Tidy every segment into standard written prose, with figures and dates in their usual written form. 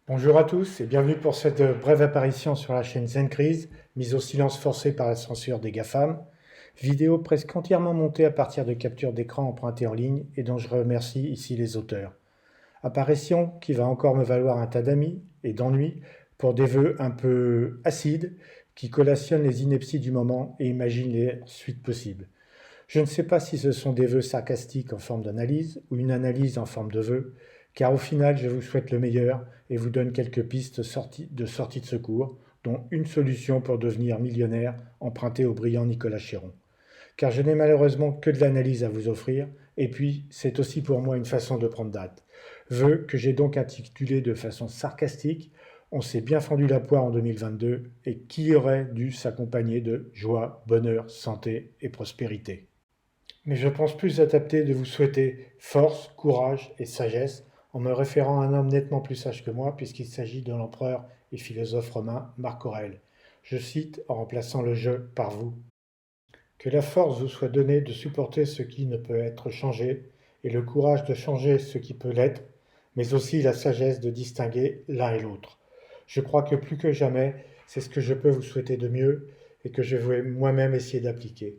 Bonjour à tous et bienvenue pour cette brève apparition sur la chaîne ZenCrise, mise au silence forcé par la censure des GAFAM. Vidéo presque entièrement montée à partir de captures d'écran empruntées en ligne et dont je remercie ici les auteurs. Apparition qui va encore me valoir un tas d'amis et d'ennuis pour des vœux un peu acides qui collationnent les inepties du moment et imaginent les suites possibles. Je ne sais pas si ce sont des vœux sarcastiques en forme d'analyse ou une analyse en forme de vœux, car au final, je vous souhaite le meilleur et vous donne quelques pistes de sortie de secours, dont une solution pour devenir millionnaire empruntée au brillant Nicolas Chéron. Car je n'ai malheureusement que de l'analyse à vous offrir, et puis c'est aussi pour moi une façon de prendre date. Vœux que j'ai donc intitulé de façon sarcastique. On s'est bien fendu la poire en 2022 et qui aurait dû s'accompagner de joie, bonheur, santé et prospérité. Mais je pense plus adapté de vous souhaiter force, courage et sagesse en me référant à un homme nettement plus sage que moi puisqu'il s'agit de l'empereur et philosophe romain Marc Aurèle. Je cite en remplaçant le je par vous. Que la force vous soit donnée de supporter ce qui ne peut être changé et le courage de changer ce qui peut l'être, mais aussi la sagesse de distinguer l'un et l'autre. Je crois que plus que jamais, c'est ce que je peux vous souhaiter de mieux et que je vais moi-même essayer d'appliquer.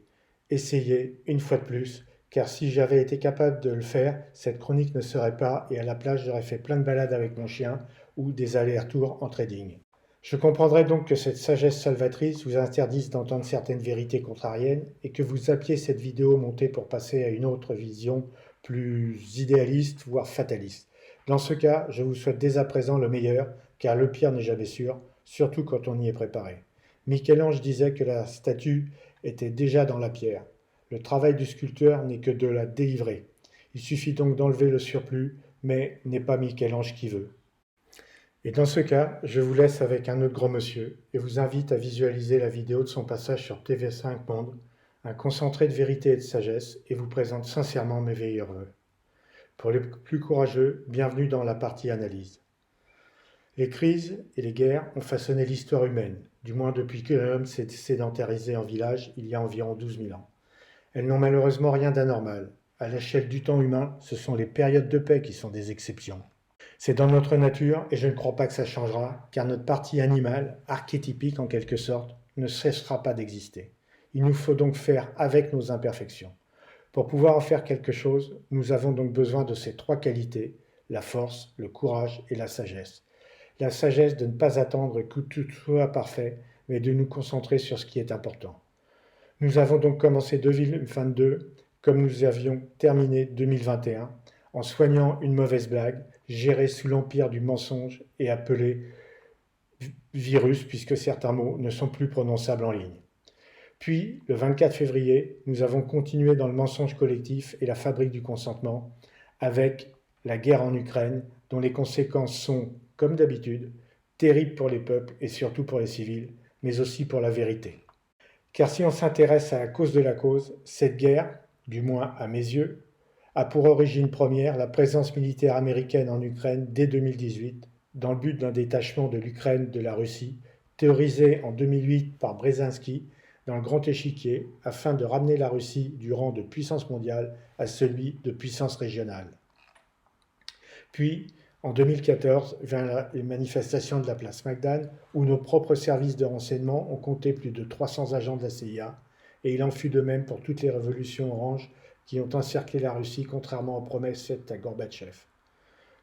Essayez, une fois de plus, car si j'avais été capable de le faire, cette chronique ne serait pas et à la place j'aurais fait plein de balades avec mon chien ou des allers-retours en trading. Je comprendrais donc que cette sagesse salvatrice vous interdise d'entendre certaines vérités contrariennes et que vous zappiez cette vidéo montée pour passer à une autre vision plus idéaliste, voire fataliste. Dans ce cas, je vous souhaite dès à présent le meilleur, car le pire n'est jamais sûr, surtout quand on y est préparé. Michel-Ange disait que la statue était déjà dans la pierre. Le travail du sculpteur n'est que de la délivrer. Il suffit donc d'enlever le surplus, mais n'est pas Michel-Ange qui veut. Et dans ce cas, je vous laisse avec un autre grand monsieur et vous invite à visualiser la vidéo de son passage sur TV5 Monde, un concentré de vérité et de sagesse, et vous présente sincèrement mes meilleurs vœux. Pour les plus courageux, bienvenue dans la partie analyse. Les crises et les guerres ont façonné l'histoire humaine, du moins depuis que l'homme s'est sédentarisé en village il y a environ 12 000 ans. Elles n'ont malheureusement rien d'anormal. À l'échelle du temps humain, ce sont les périodes de paix qui sont des exceptions. C'est dans notre nature et je ne crois pas que ça changera, car notre partie animale, archétypique en quelque sorte, ne cessera pas d'exister. Il nous faut donc faire avec nos imperfections. Pour pouvoir en faire quelque chose, nous avons donc besoin de ces trois qualités, la force, le courage et la sagesse. La sagesse de ne pas attendre que tout soit parfait, mais de nous concentrer sur ce qui est important. Nous avons donc commencé 2022 comme nous avions terminé 2021, en soignant une mauvaise blague, gérée sous l'empire du mensonge et appelée virus puisque certains mots ne sont plus prononçables en ligne. Puis, le 24 février, nous avons continué dans le mensonge collectif et la fabrique du consentement avec la guerre en Ukraine, dont les conséquences sont, comme d'habitude, terribles pour les peuples et surtout pour les civils, mais aussi pour la vérité. Car si on s'intéresse à la cause de la cause, cette guerre, du moins à mes yeux, a pour origine première la présence militaire américaine en Ukraine dès 2018, dans le but d'un détachement de l'Ukraine de la Russie, théorisé en 2008 par Brzezinski dans le Grand Échiquier, afin de ramener la Russie du rang de puissance mondiale à celui de puissance régionale. Puis, en 2014, vint les manifestations de la place Magdan, où nos propres services de renseignement ont compté plus de 300 agents de la CIA, et il en fut de même pour toutes les révolutions oranges qui ont encerclé la Russie, contrairement aux promesses faites à Gorbatchev.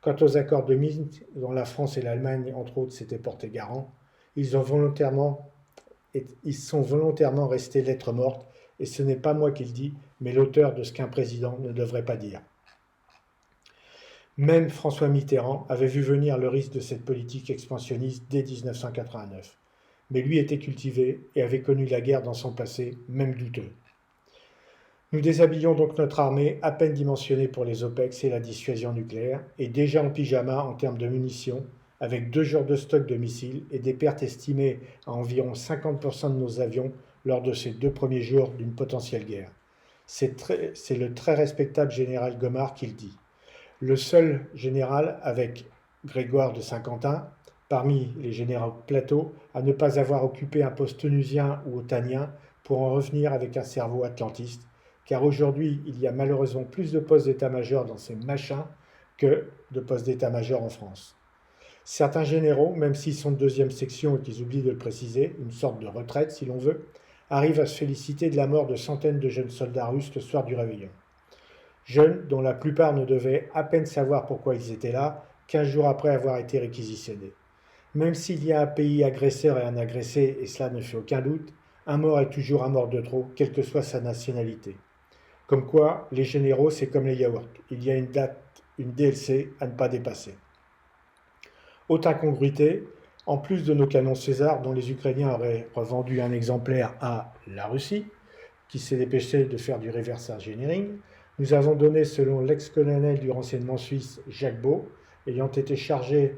Quant aux accords de Minsk, dont la France et l'Allemagne, entre autres, s'étaient portés garants, ils sont volontairement restés lettres mortes, et ce n'est pas moi qui le dis, mais l'auteur de ce qu'un président ne devrait pas dire. Même François Mitterrand avait vu venir le risque de cette politique expansionniste dès 1989. Mais lui était cultivé et avait connu la guerre dans son passé, même douteux. Nous déshabillons donc notre armée, à peine dimensionnée pour les OPEX et la dissuasion nucléaire, et déjà en pyjama en termes de munitions, avec 2 jours de stock de missiles et des pertes estimées à environ 50% de nos avions lors de ces 2 premiers jours d'une potentielle guerre. C'est le très respectable général Gomard qui le dit. Le seul général, avec Grégoire de Saint-Quentin, parmi les généraux Plateau, à ne pas avoir occupé un poste onusien ou otanien pour en revenir avec un cerveau atlantiste, car aujourd'hui, il y a malheureusement plus de postes d'état-major dans ces machins que de postes d'état-major en France. Certains généraux, même s'ils sont de deuxième section et qu'ils oublient de le préciser, une sorte de retraite si l'on veut, arrivent à se féliciter de la mort de centaines de jeunes soldats russes le soir du réveillon. Jeunes dont la plupart ne devaient à peine savoir pourquoi ils étaient là, 15 jours après avoir été réquisitionnés. Même s'il y a un pays agresseur et un agressé, et cela ne fait aucun doute, un mort est toujours un mort de trop, quelle que soit sa nationalité. Comme quoi, les généraux, c'est comme les yaourts. Il y a une date, une DLC à ne pas dépasser. Haute incongruité, en plus de nos canons César, dont les Ukrainiens auraient revendu un exemplaire à la Russie, qui s'est dépêché de faire du reverse engineering, nous avons donné, selon l'ex-colonel du renseignement suisse Jacques Beau, ayant été chargé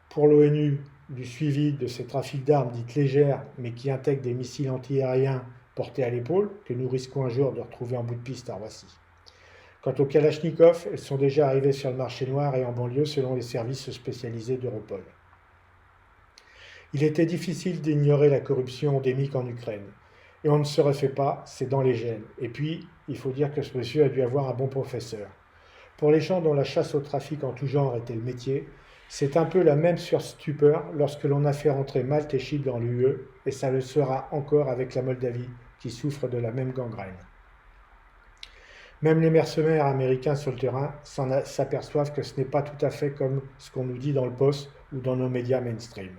pour l'ONU du suivi de ces trafics d'armes dites légères, mais qui intègrent des missiles antiaériens portés à l'épaule, que nous risquons un jour de retrouver en bout de piste à Roissy. Quant aux Kalachnikov, elles sont déjà arrivées sur le marché noir et en banlieue selon les services spécialisés d'Europol. Il était difficile d'ignorer la corruption endémique en Ukraine. Et on ne se refait pas, c'est dans les gènes. Et puis, il faut dire que ce monsieur a dû avoir un bon professeur. Pour les gens dont la chasse au trafic en tout genre était le métier, c'est un peu la même stupeur lorsque l'on a fait rentrer Malte et Chypre dans l'UE, et ça le sera encore avec la Moldavie, qui souffre de la même gangrène. Même les mercenaires américains sur le terrain s'aperçoivent que ce n'est pas tout à fait comme ce qu'on nous dit dans le Post ou dans nos médias mainstream.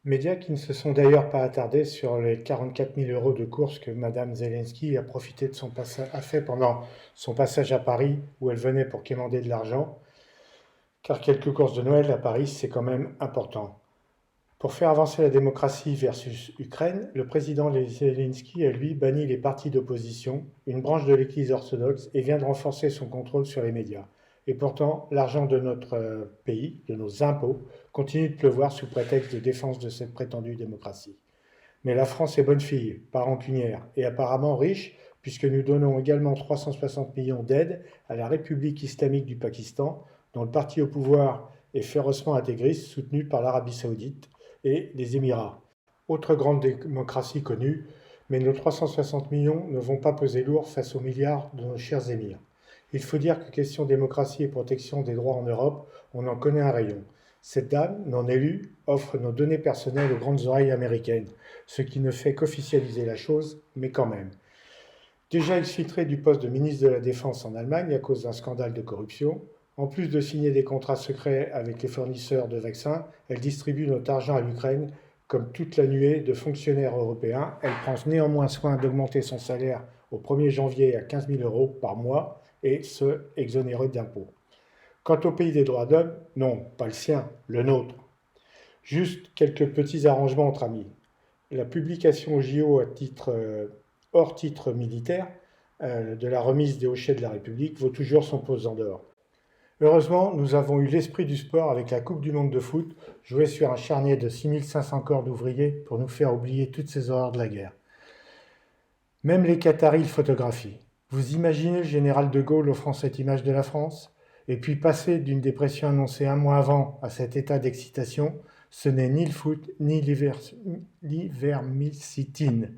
Médias qui ne se sont d'ailleurs pas attardés sur les 44 000 euros de courses que Mme Zelensky a fait pendant son passage à Paris, où elle venait pour quémander de l'argent, car quelques courses de Noël à Paris, c'est quand même important. Pour faire avancer la démocratie versus Ukraine, le président Zelensky a lui banni les partis d'opposition, une branche de l'Église orthodoxe, et vient de renforcer son contrôle sur les médias. Et pourtant, l'argent de notre pays, de nos impôts, continue de pleuvoir sous prétexte de défense de cette prétendue démocratie. Mais la France est bonne fille, pas rancunière, et apparemment riche, puisque nous donnons également 360 millions d'aides à la République islamique du Pakistan, dont le parti au pouvoir est férocement intégriste, soutenu par l'Arabie saoudite et les Émirats. Autre grande démocratie connue, mais nos 360 millions ne vont pas peser lourd face aux milliards de nos chers émirs. Il faut dire que question démocratie et protection des droits en Europe, on en connaît un rayon. Cette dame, non élue, offre nos données personnelles aux grandes oreilles américaines, ce qui ne fait qu'officialiser la chose, mais quand même. Déjà exfiltrée du poste de ministre de la Défense en Allemagne à cause d'un scandale de corruption, en plus de signer des contrats secrets avec les fournisseurs de vaccins, elle distribue notre argent à l'Ukraine. Comme toute la nuée de fonctionnaires européens, elle prend néanmoins soin d'augmenter son salaire au 1er janvier à 15 000 euros par mois et ce, exonéré d'impôts. Quant au pays des droits d'homme, non, pas le sien, le nôtre. Juste quelques petits arrangements entre amis. La publication au JO hors titre militaire de la remise des hochets de la République vaut toujours son pesant d'or. Heureusement, nous avons eu l'esprit du sport avec la Coupe du Monde de foot, jouée sur un charnier de 6500 corps d'ouvriers pour nous faire oublier toutes ces horreurs de la guerre. Même les Qataris le photographient. Vous imaginez le général de Gaulle offrant cette image de la France? Et puis passer d'une dépression annoncée un mois avant à cet état d'excitation, ce n'est ni le foot, ni l'ivermictine.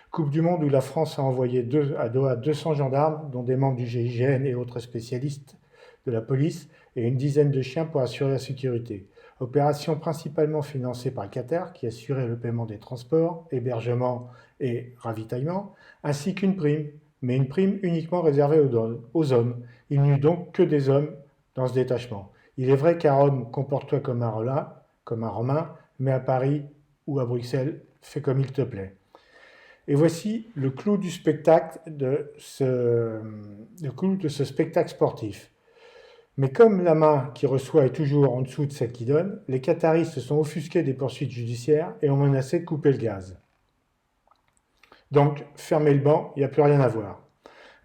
Coupe du Monde où la France a envoyé à Doha 200 gendarmes, dont des membres du GIGN et autres spécialistes de la police, et une dizaine de chiens pour assurer la sécurité. Opération principalement financée par le Qatar, qui assurait le paiement des transports, hébergement et ravitaillement, ainsi qu'une prime, mais une prime uniquement réservée aux hommes. Il n'y eut donc que des hommes dans ce détachement. Il est vrai qu'à Rome, comporte-toi comme un Romain, mais à Paris ou à Bruxelles, fais comme il te plaît. Et voici le clou du spectacle de ce spectacle sportif. Mais comme la main qui reçoit est toujours en dessous de celle qui donne, les Qataris se sont offusqués des poursuites judiciaires et ont menacé de couper le gaz. Donc, fermez le banc, il n'y a plus rien à voir.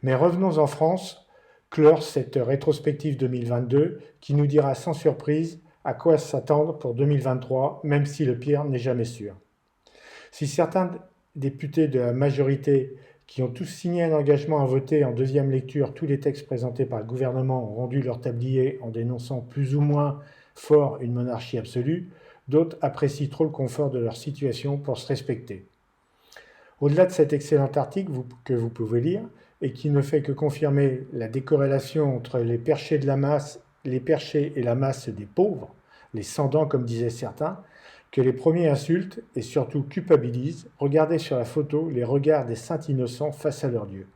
Mais revenons en France, clore cette rétrospective 2022 qui nous dira sans surprise à quoi s'attendre pour 2023, même si le pire n'est jamais sûr. Si certains députés de la majorité qui ont tous signé un engagement à voter en deuxième lecture tous les textes présentés par le gouvernement ont rendu leur tablier en dénonçant plus ou moins fort une monarchie absolue, d'autres apprécient trop le confort de leur situation pour se respecter. Au-delà de cet excellent article que vous pouvez lire, et qui ne fait que confirmer la décorrélation entre les perchés et la masse des pauvres, les sans-dents comme disaient certains, que les premiers insultent et surtout culpabilisent. Regardez sur la photo les regards des saints innocents face à leur Dieu.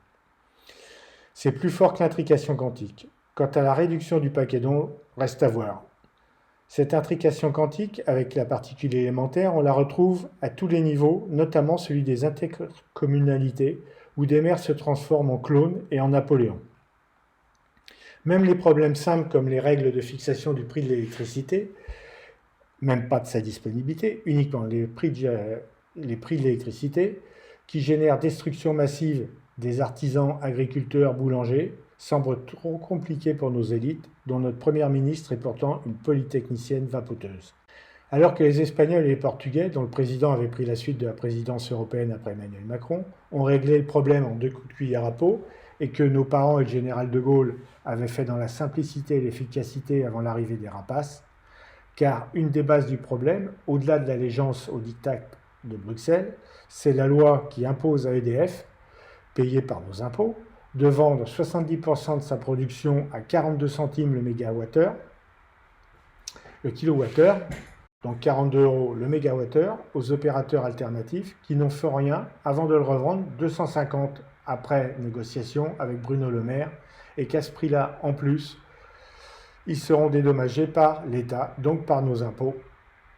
C'est plus fort que l'intrication quantique. Quant à la réduction du paquet d'ondes, reste à voir. Cette intrication quantique, avec la particule élémentaire, on la retrouve à tous les niveaux, notamment celui des intercommunalités, où des maires se transforment en clones et en Napoléon. Même les problèmes simples comme les règles de fixation du prix de l'électricité, même pas de sa disponibilité, uniquement les prix de l'électricité, qui génèrent destruction massive des artisans, agriculteurs, boulangers, semblent trop compliqués pour nos élites, dont notre première ministre est pourtant une polytechnicienne vapoteuse. Alors que les Espagnols et les Portugais, dont le président avait pris la suite de la présidence européenne après Emmanuel Macron, ont réglé le problème en 2 coups de cuillère à peau, et que nos parents et le général de Gaulle avaient fait dans la simplicité et l'efficacité avant l'arrivée des rapaces, car une des bases du problème, au-delà de l'allégeance au diktat de Bruxelles, c'est la loi qui impose à EDF, payée par nos impôts, de vendre 70% de sa production à 42 centimes le mégawattheure, le kilowattheure, donc 42 € le mégawattheure, aux opérateurs alternatifs qui n'en font rien avant de le revendre 250 après négociation avec Bruno Le Maire, et qu'à ce prix-là, en plus, ils seront dédommagés par l'État, donc par nos impôts,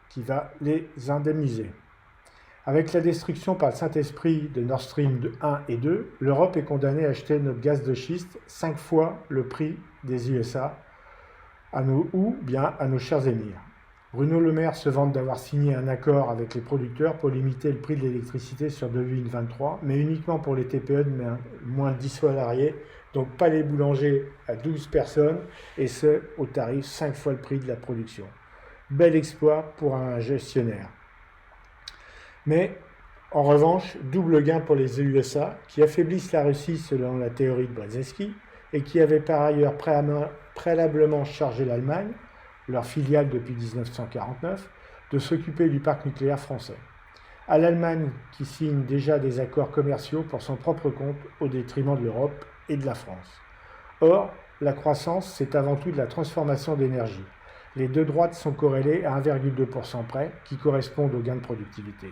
qui va les indemniser. Avec la destruction par le Saint-Esprit de Nord Stream 1 et 2, l'Europe est condamnée à acheter notre gaz de schiste 5 fois le prix des USA, ou bien à nos chers émirs. Bruno Le Maire se vante d'avoir signé un accord avec les producteurs pour limiter le prix de l'électricité sur 2023, mais uniquement pour les TPE de moins de 10 salariés, donc pas les boulangers à 12 personnes, et ce, au tarif 5 fois le prix de la production. Bel exploit pour un gestionnaire. Mais, en revanche, double gain pour les USA, qui affaiblissent la Russie selon la théorie de Brzezinski, et qui avaient par ailleurs préalablement chargé l'Allemagne, leur filiale depuis 1949, de s'occuper du parc nucléaire français. À l'Allemagne qui signe déjà des accords commerciaux pour son propre compte au détriment de l'Europe et de la France. Or, la croissance, c'est avant tout de la transformation d'énergie. Les deux droites sont corrélées à 1,2% près, qui correspondent au gain de productivité.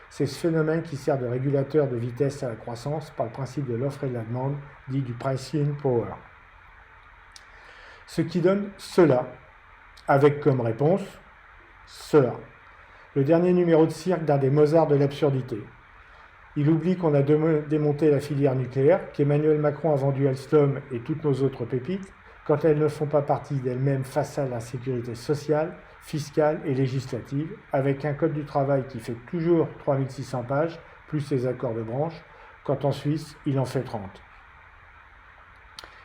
C'est ce phénomène qui sert de régulateur de vitesse à la croissance par le principe de l'offre et de la demande, dit du pricing power. Ce qui donne cela, avec comme réponse cela. Le dernier numéro de cirque d'un des Mozart de l'absurdité. Il oublie qu'on a démonté la filière nucléaire, qu'Emmanuel Macron a vendu Alstom et toutes nos autres pépites, quand elles ne font pas partie d'elles-mêmes face à l'insécurité sociale, fiscale et législative, avec un code du travail qui fait toujours 3600 pages, plus les accords de branche, quand en Suisse, il en fait 30.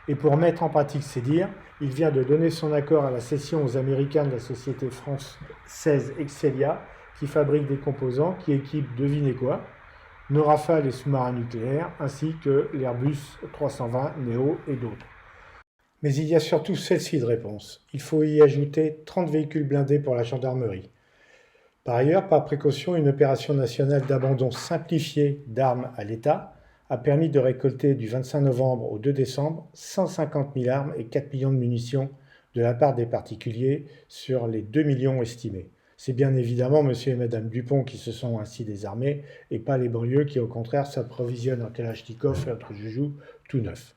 Et pour mettre en pratique ces dires, il vient de donner son accord à la cession aux Américains de la société française Excelia, qui fabrique des composants qui équipent, devinez quoi, nos Rafales et sous-marins nucléaires, ainsi que l'Airbus 320 Neo et d'autres. Mais il y a surtout celle-ci de réponse. Il faut y ajouter 30 véhicules blindés pour la gendarmerie. Par ailleurs, par précaution, une opération nationale d'abandon simplifiée d'armes à l'État a permis de récolter du 25 novembre au 2 décembre 150 000 armes et 4 millions de munitions de la part des particuliers sur les 2 millions estimés. C'est bien évidemment monsieur et madame Dupont qui se sont ainsi désarmés et pas les banlieues qui au contraire s'approvisionnent en Kalachnikov et autres joujoux tout neufs.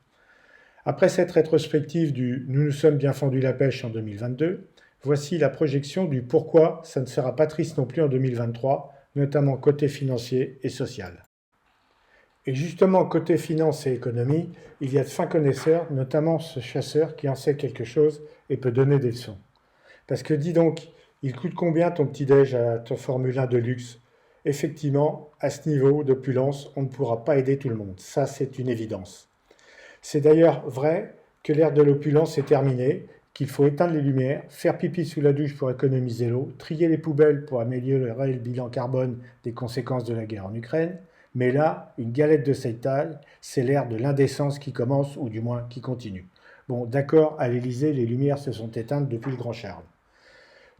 Après cette rétrospective du « Nous nous sommes bien fendu la pêche » en 2022, voici la projection du pourquoi ça ne sera pas triste non plus en 2023, notamment côté financier et social. Et justement, côté finance et économie, il y a de fins connaisseurs, notamment ce chasseur qui en sait quelque chose et peut donner des leçons. Parce que dis donc, il coûte combien ton petit-déj à ton Formule 1 de luxe ? Effectivement, à ce niveau d'opulence, on ne pourra pas aider tout le monde. Ça, c'est une évidence. C'est d'ailleurs vrai que l'ère de l'opulence est terminée, qu'il faut éteindre les lumières, faire pipi sous la douche pour économiser l'eau, trier les poubelles pour améliorer le bilan carbone des conséquences de la guerre en Ukraine. Mais là, une galette de cette taille, c'est l'ère de l'indécence qui commence, ou du moins qui continue. Bon, d'accord, à l'Élysée, les lumières se sont éteintes depuis le Grand Charles.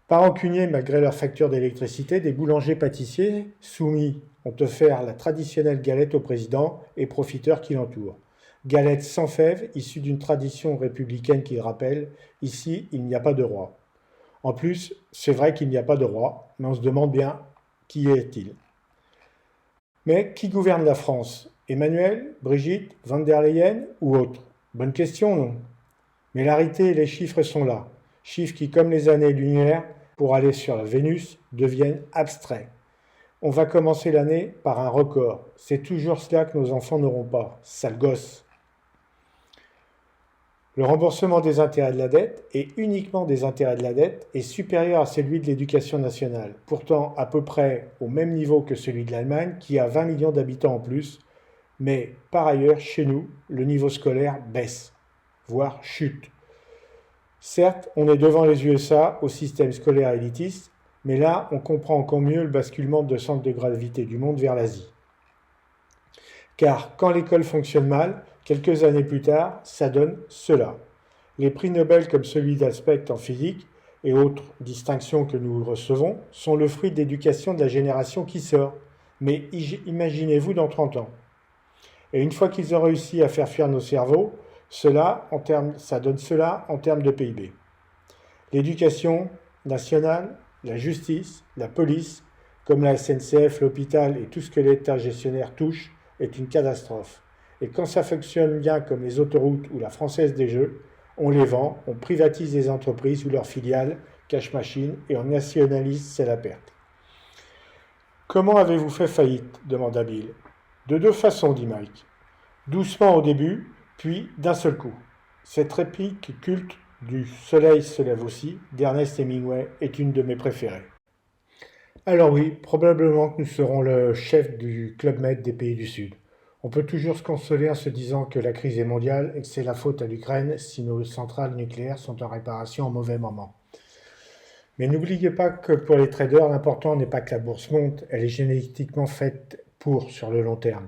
Pas rancuniers, malgré leur facture d'électricité, des boulangers-pâtissiers soumis ont offert la traditionnelle galette au président et profiteurs qui l'entourent. Galette sans fèves, issue d'une tradition républicaine qui rappelle « Ici, il n'y a pas de roi ». En plus, c'est vrai qu'il n'y a pas de roi, mais on se demande bien qui est-il. Mais qui gouverne la France? Emmanuel, Brigitte, Van der Leyen ou autre? Bonne question, non? Mais l'arité et les chiffres sont là. Chiffres qui, comme les années-lumière, pour aller sur la Vénus, deviennent abstraits. On va commencer l'année par un record. C'est toujours cela que nos enfants n'auront pas. Sale gosse. Le remboursement des intérêts de la dette, et uniquement des intérêts de la dette, est supérieur à celui de l'éducation nationale, pourtant à peu près au même niveau que celui de l'Allemagne, qui a 20 millions d'habitants en plus, mais par ailleurs, chez nous, le niveau scolaire baisse, voire chute. Certes, on est devant les USA au système scolaire élitiste, mais là, on comprend encore mieux le basculement de centre de gravité du monde vers l'Asie. Car quand l'école fonctionne mal, quelques années plus tard, ça donne cela. Les prix Nobel comme celui d'Aspect en physique et autres distinctions que nous recevons sont le fruit de l'éducation de la génération qui sort. Mais imaginez-vous dans 30 ans. Et une fois qu'ils ont réussi à faire fuir nos cerveaux, ça donne cela en termes de PIB. L'éducation nationale, la justice, la police, comme la SNCF, l'hôpital et tout ce que l'État gestionnaire touche, est une catastrophe. Et quand ça fonctionne bien comme les autoroutes ou la Française des Jeux, on les vend, on privatise les entreprises ou leurs filiales, cash machine, et on nationalise celle à perte. Comment avez-vous fait faillite demanda Bill. De deux façons, dit Mike. Doucement au début, puis d'un seul coup. Cette réplique culte du Soleil se lève aussi d'Ernest Hemingway est une de mes préférées. Alors oui, probablement que nous serons le chef du Club Med des pays du Sud. On peut toujours se consoler en se disant que la crise est mondiale et que c'est la faute à l'Ukraine si nos centrales nucléaires sont en réparation au mauvais moment. Mais n'oubliez pas que pour les traders, l'important n'est pas que la bourse monte, elle est génétiquement faite pour sur le long terme.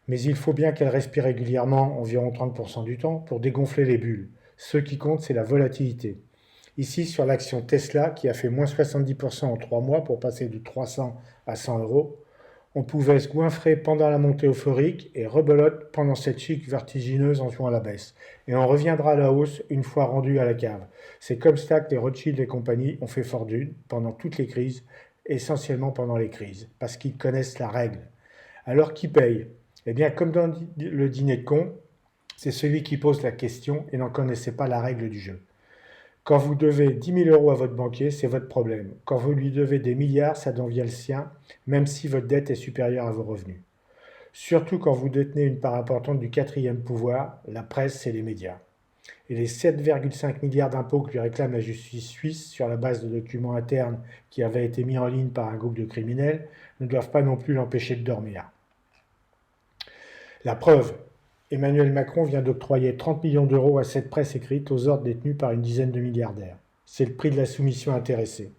Mais il faut bien qu'elle respire régulièrement, environ 30% du temps, pour dégonfler les bulles. Ce qui compte, c'est la volatilité. Ici, sur l'action Tesla, qui a fait moins 70% en 3 mois pour passer de 300 à 100 euros, on pouvait se goinfrer pendant la montée euphorique et rebelote pendant cette chute vertigineuse en jouant à la baisse. Et on reviendra à la hausse une fois rendu à la cave. C'est comme ça que les Rothschild et compagnie ont fait fortune pendant toutes les crises, essentiellement pendant les crises, parce qu'ils connaissent la règle. Alors qui paye? Eh bien, comme dans le dîner de con, c'est celui qui pose la question et n'en connaissait pas la règle du jeu. Quand vous devez 10 000 euros à votre banquier, c'est votre problème. Quand vous lui devez des milliards, ça devient le sien, même si votre dette est supérieure à vos revenus. Surtout quand vous détenez une part importante du quatrième pouvoir, la presse et les médias. Et les 7,5 milliards d'impôts que lui réclame la justice suisse sur la base de documents internes qui avaient été mis en ligne par un groupe de criminels ne doivent pas non plus l'empêcher de dormir. La preuve, Emmanuel Macron vient d'octroyer 30 millions d'euros à cette presse écrite aux ordres détenus par une dizaine de milliardaires. C'est le prix de la soumission intéressée.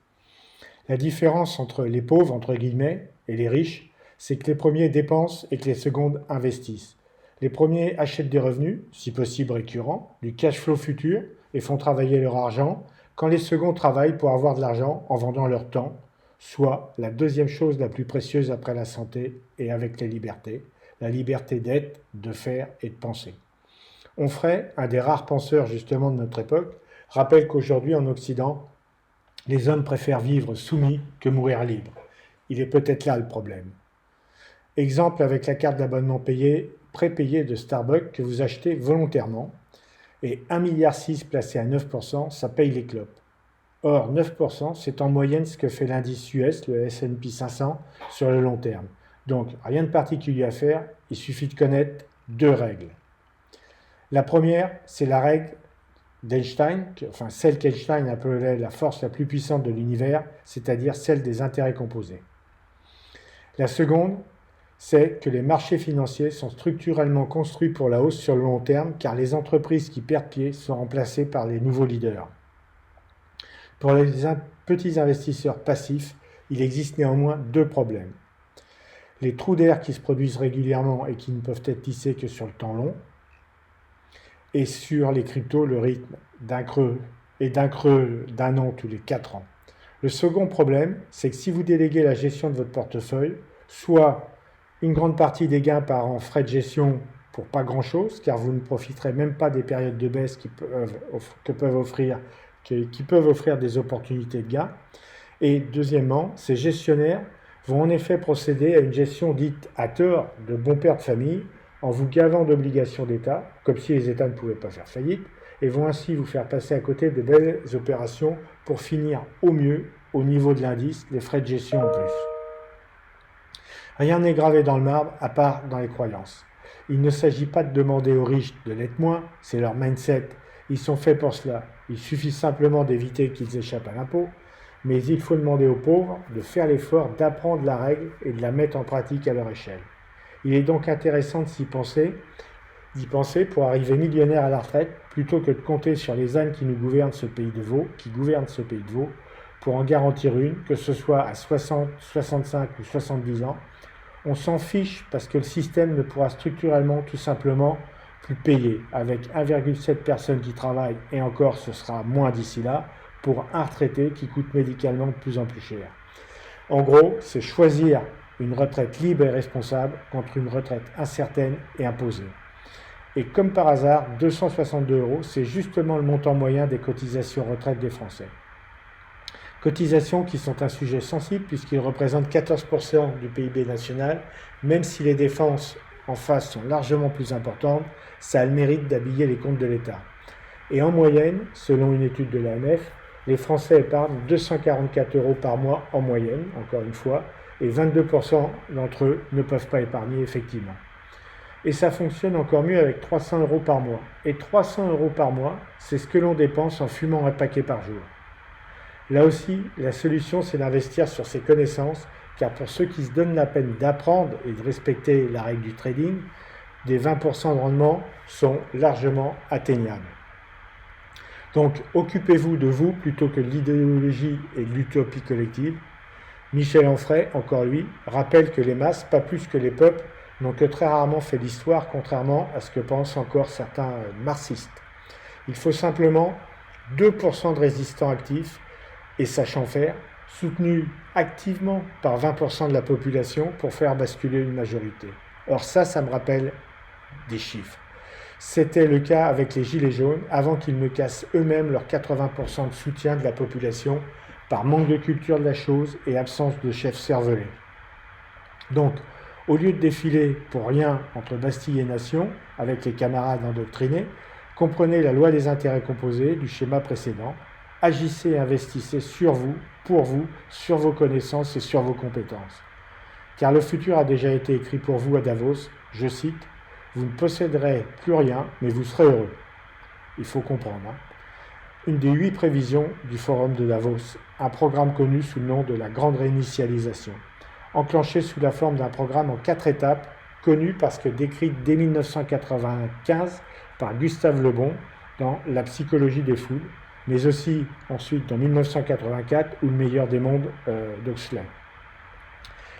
La différence entre les pauvres, entre guillemets, et les riches, c'est que les premiers dépensent et que les secondes investissent. Les premiers achètent des revenus, si possible récurrents, du cash flow futur et font travailler leur argent, quand les seconds travaillent pour avoir de l'argent en vendant leur temps, soit la deuxième chose la plus précieuse après la santé et avec les libertés, la liberté d'être, de faire et de penser. Onfray, un des rares penseurs justement de notre époque, rappelle qu'aujourd'hui en Occident, les hommes préfèrent vivre soumis que mourir libre. Il est peut-être là le problème. Exemple avec la carte d'abonnement prépayée de Starbucks que vous achetez volontairement, et 1,6 milliard placé à 9%, ça paye les clopes. Or, 9%, c'est en moyenne ce que fait l'indice US, le S&P 500, sur le long terme. Donc, rien de particulier à faire, il suffit de connaître deux règles. La première, c'est la règle d'Einstein, enfin celle qu'Einstein appelait la force la plus puissante de l'univers, c'est-à-dire celle des intérêts composés. La seconde, c'est que les marchés financiers sont structurellement construits pour la hausse sur le long terme, car les entreprises qui perdent pied sont remplacées par les nouveaux leaders. Pour les petits investisseurs passifs, il existe néanmoins deux problèmes. Les trous d'air qui se produisent régulièrement et qui ne peuvent être tissés que sur le temps long, et sur les cryptos, le rythme d'un creux d'un an tous les 4 ans. Le second problème, c'est que si vous déléguez la gestion de votre portefeuille, soit une grande partie des gains part en frais de gestion pour pas grand-chose, car vous ne profiterez même pas des périodes de baisse que peuvent offrir qui peuvent offrir des opportunités de gain. Et deuxièmement, ces gestionnaires vont en effet procéder à une gestion dite à tort de bon père de famille en vous gavant d'obligations d'État, comme si les États ne pouvaient pas faire faillite, et vont ainsi vous faire passer à côté de belles opérations pour finir au mieux, au niveau de l'indice, les frais de gestion en plus. Rien n'est gravé dans le marbre, à part dans les croyances. Il ne s'agit pas de demander aux riches de l'être moins, c'est leur mindset. Ils sont faits pour cela. Il suffit simplement d'éviter qu'ils échappent à l'impôt, mais il faut demander aux pauvres de faire l'effort d'apprendre la règle et de la mettre en pratique à leur échelle. Il est donc intéressant d'y penser pour arriver millionnaire à la retraite, plutôt que de compter sur les ânes qui gouvernent ce pays de veau, pour en garantir une, que ce soit à 60, 65 ou 70 ans. On s'en fiche parce que le système ne pourra structurellement tout simplement plus payer, avec 1,7 personnes qui travaillent, et encore ce sera moins d'ici là, pour un retraité qui coûte médicalement de plus en plus cher. En gros, c'est choisir une retraite libre et responsable contre une retraite incertaine et imposée. Et comme par hasard, 262 €, c'est justement le montant moyen des cotisations retraite des Français. Cotisations qui sont un sujet sensible puisqu'ils représentent 14% du PIB national, même si les dépenses en face sont largement plus importantes, ça a le mérite d'habiller les comptes de l'État. Et en moyenne, selon une étude de l'AMF, les Français épargnent 244 € par mois en moyenne, encore une fois, et 22% d'entre eux ne peuvent pas épargner effectivement. Et ça fonctionne encore mieux avec 300 € par mois. Et 300 € par mois, c'est ce que l'on dépense en fumant un paquet par jour. Là aussi, la solution, c'est d'investir sur ses connaissances, car pour ceux qui se donnent la peine d'apprendre et de respecter la règle du trading, des 20% de rendement sont largement atteignables. Donc, occupez-vous de vous plutôt que de l'idéologie et de l'utopie collective. Michel Onfray, encore lui, rappelle que les masses, pas plus que les peuples, n'ont que très rarement fait l'histoire, contrairement à ce que pensent encore certains marxistes. Il faut simplement 2% de résistants actifs et sachant faire, soutenus activement par 20% de la population pour faire basculer une majorité. Or ça me rappelle des chiffres. C'était le cas avec les Gilets jaunes avant qu'ils ne cassent eux-mêmes leurs 80% de soutien de la population par manque de culture de la chose et absence de chefs cervelés. Donc, au lieu de défiler pour rien entre Bastille et Nation, avec les camarades endoctrinés, comprenez la loi des intérêts composés du schéma précédent, agissez et investissez sur vous, pour vous, sur vos connaissances et sur vos compétences. Car le futur a déjà été écrit pour vous à Davos, je cite, « Vous ne posséderez plus rien, mais vous serez heureux ». Il faut comprendre. Une des 8 prévisions du Forum de Davos, un programme connu sous le nom de la Grande Réinitialisation, enclenché sous la forme d'un programme en 4 étapes, connu parce que décrit dès 1995 par Gustave Le Bon dans La psychologie des foules, mais aussi ensuite en 1984 ou Le meilleur des mondes d'Huxley.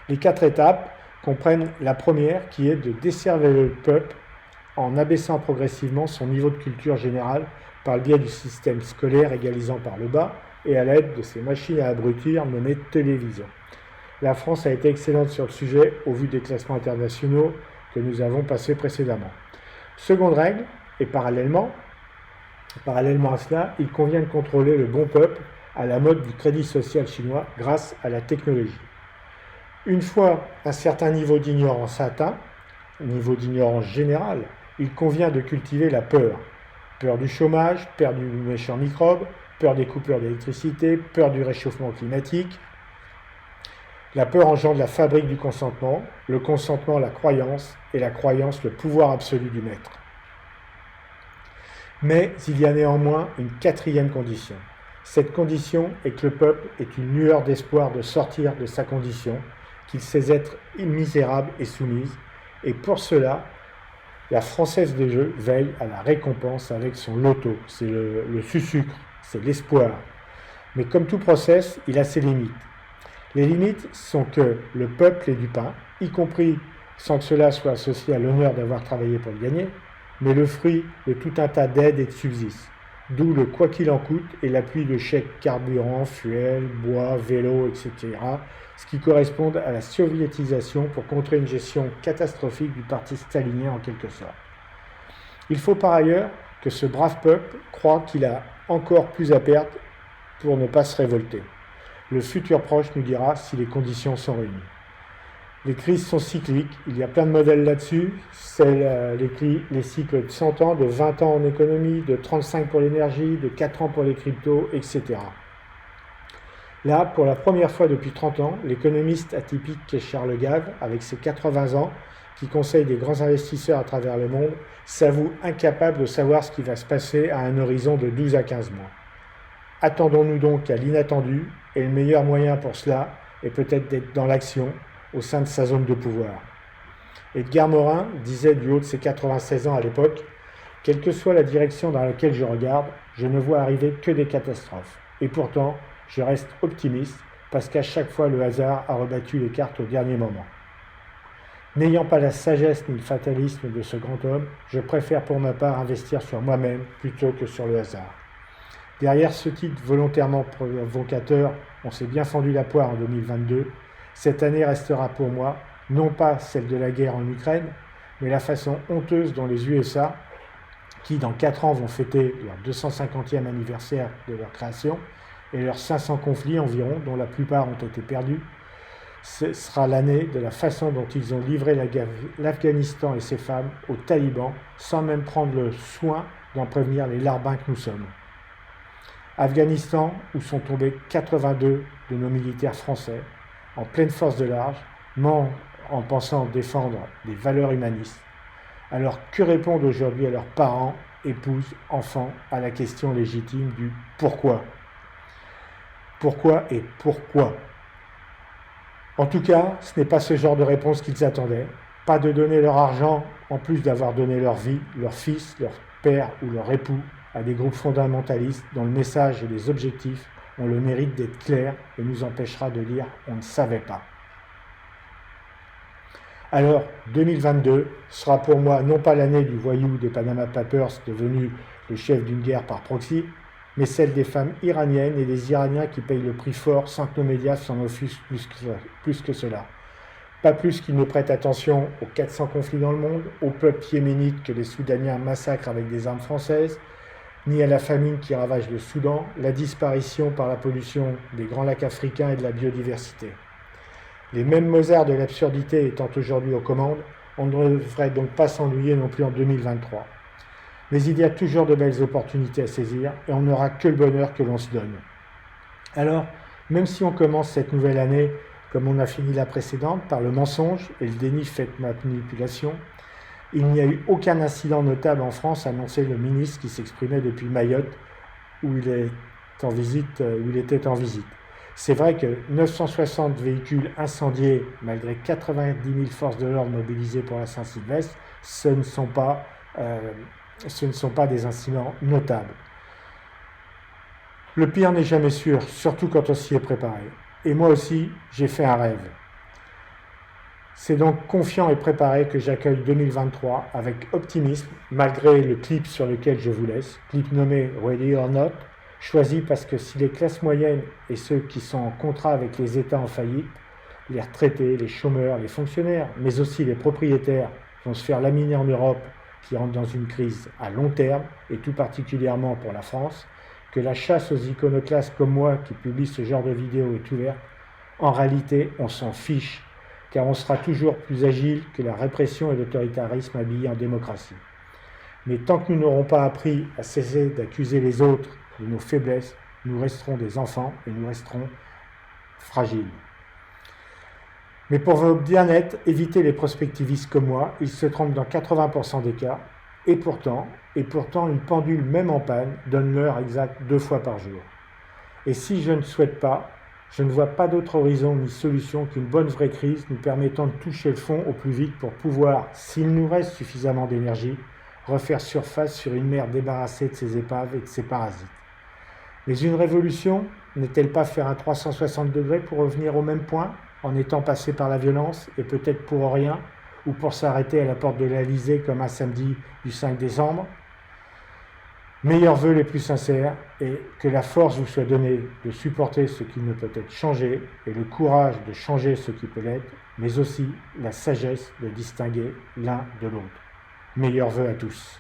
Les 4 étapes comprennent la première qui est de desserver le peuple en abaissant progressivement son niveau de culture générale par le biais du système scolaire égalisant par le bas et à l'aide de ces machines à abrutir nommées télévision. La France a été excellente sur le sujet au vu des classements internationaux que nous avons passés précédemment. Seconde règle, et parallèlement à cela, il convient de contrôler le bon peuple à la mode du crédit social chinois grâce à la technologie. Une fois un certain niveau d'ignorance atteint, niveau d'ignorance générale, il convient de cultiver la peur. Peur du chômage, peur du méchant microbe, peur des coupures d'électricité, peur du réchauffement climatique. La peur engendre la fabrique du consentement, le consentement la croyance, et la croyance le pouvoir absolu du maître. Mais il y a néanmoins une 4e condition. Cette condition est que le peuple ait une lueur d'espoir de sortir de sa condition, qu'il sait être misérable et soumise, et pour cela, la Française des Jeux veille à la récompense avec son loto. C'est le sucre, c'est l'espoir. Mais comme tout process, il a ses limites. Les limites sont que le peuple ait du pain, y compris sans que cela soit associé à l'honneur d'avoir travaillé pour le gagner, mais le fruit de tout un tas d'aides et de subsides. D'où le quoi qu'il en coûte et l'appui de chèques carburant, fuel, bois, vélo, etc., ce qui correspond à la soviétisation pour contrer une gestion catastrophique du parti stalinien en quelque sorte. Il faut par ailleurs que ce brave peuple croit qu'il a encore plus à perdre pour ne pas se révolter. Le futur proche nous dira si les conditions sont réunies. Les crises sont cycliques, il y a plein de modèles là-dessus, c'est les cycles de 100 ans, de 20 ans en économie, de 35 pour l'énergie, de 4 ans pour les cryptos, etc. Là, pour la première fois depuis 30 ans, l'économiste atypique qu'est Charles Gave, avec ses 80 ans, qui conseille des grands investisseurs à travers le monde, s'avoue incapable de savoir ce qui va se passer à un horizon de 12 à 15 mois. Attendons-nous donc à l'inattendu, et le meilleur moyen pour cela est peut-être d'être dans l'action, au sein de sa zone de pouvoir. Edgar Morin disait du haut de ses 96 ans à l'époque, « Quelle que soit la direction dans laquelle je regarde, je ne vois arriver que des catastrophes. Et pourtant, je reste optimiste, parce qu'à chaque fois le hasard a rebattu les cartes au dernier moment. » N'ayant pas la sagesse ni le fatalisme de ce grand homme, je préfère pour ma part investir sur moi-même plutôt que sur le hasard. Derrière ce titre volontairement provocateur, on s'est bien fendu la poire en 2022, cette année restera pour moi, non pas celle de la guerre en Ukraine, mais la façon honteuse dont les USA, qui dans 4 ans vont fêter leur 250e anniversaire de leur création, et leurs 500 conflits environ, dont la plupart ont été perdus, ce sera l'année de la façon dont ils ont livré l'Afghanistan et ses femmes aux talibans, sans même prendre le soin d'en prévenir les larbins que nous sommes. Afghanistan, où sont tombés 82 de nos militaires français, en pleine force de large, en pensant défendre des valeurs humanistes. Alors que répondent aujourd'hui à leurs parents, épouses, enfants à la question légitime du pourquoi ? Pourquoi et pourquoi ? En tout cas, ce n'est pas ce genre de réponse qu'ils attendaient. Pas de donner leur argent en plus d'avoir donné leur vie, leur fils, leur père ou leur époux à des groupes fondamentalistes dont le message et les objectifs ont le mérite d'être clairs et nous empêchera de dire « on ne savait pas ». Alors, 2022 sera pour moi non pas l'année du voyou des Panama Papers devenu le chef d'une guerre par proxy, mais celle des femmes iraniennes et des Iraniens qui payent le prix fort sans que nos médias s'en offusquent plus que cela. Pas plus qu'ils ne prêtent attention aux 400 conflits dans le monde, au peuple yéménite que les Soudaniens massacrent avec des armes françaises, ni à la famine qui ravage le Soudan, la disparition par la pollution des grands lacs africains et de la biodiversité. Les mêmes Mozart de l'absurdité étant aujourd'hui aux commandes, on ne devrait donc pas s'ennuyer non plus en 2023. Mais il y a toujours de belles opportunités à saisir et on n'aura que le bonheur que l'on se donne. Alors, même si on commence cette nouvelle année comme on a fini la précédente par le mensonge et le déni fait de manipulation, il n'y a eu aucun incident notable en France, annonçait le ministre qui s'exprimait depuis Mayotte où il était en visite. C'est vrai que 960 véhicules incendiés, malgré 90 000 forces de l'ordre mobilisées pour la Saint-Sylvestre, ce ne sont pas des incidents notables. Le pire n'est jamais sûr, surtout quand on s'y est préparé. Et moi aussi, j'ai fait un rêve. C'est donc confiant et préparé que j'accueille 2023 avec optimisme, malgré le clip sur lequel je vous laisse, clip nommé Ready or Not, choisi parce que si les classes moyennes et ceux qui sont en contrat avec les États en faillite, les retraités, les chômeurs, les fonctionnaires, mais aussi les propriétaires vont se faire laminer en Europe qui rentre dans une crise à long terme, et tout particulièrement pour la France, que la chasse aux iconoclastes comme moi qui publie ce genre de vidéos est ouverte, en réalité on s'en fiche, car on sera toujours plus agile que la répression et l'autoritarisme habillés en démocratie. Mais tant que nous n'aurons pas appris à cesser d'accuser les autres de nos faiblesses, nous resterons des enfants et nous resterons fragiles. Mais pour votre bien-être, évitez les prospectivistes comme moi, ils se trompent dans 80% des cas, et pourtant, une pendule même en panne donne l'heure exacte 2 fois par jour. Et si je ne souhaite pas, je ne vois pas d'autre horizon ni solution qu'une bonne vraie crise nous permettant de toucher le fond au plus vite pour pouvoir, s'il nous reste suffisamment d'énergie, refaire surface sur une mer débarrassée de ses épaves et de ses parasites. Mais une révolution n'est-elle pas faire un 360 degrés pour revenir au même point, en étant passé par la violence et peut-être pour rien, ou pour s'arrêter à la porte de l'Élysée comme un samedi du 5 décembre ? Meilleurs vœux les plus sincères et que la force vous soit donnée de supporter ce qui ne peut être changé et le courage de changer ce qui peut l'être, mais aussi la sagesse de distinguer l'un de l'autre. Meilleurs vœux à tous.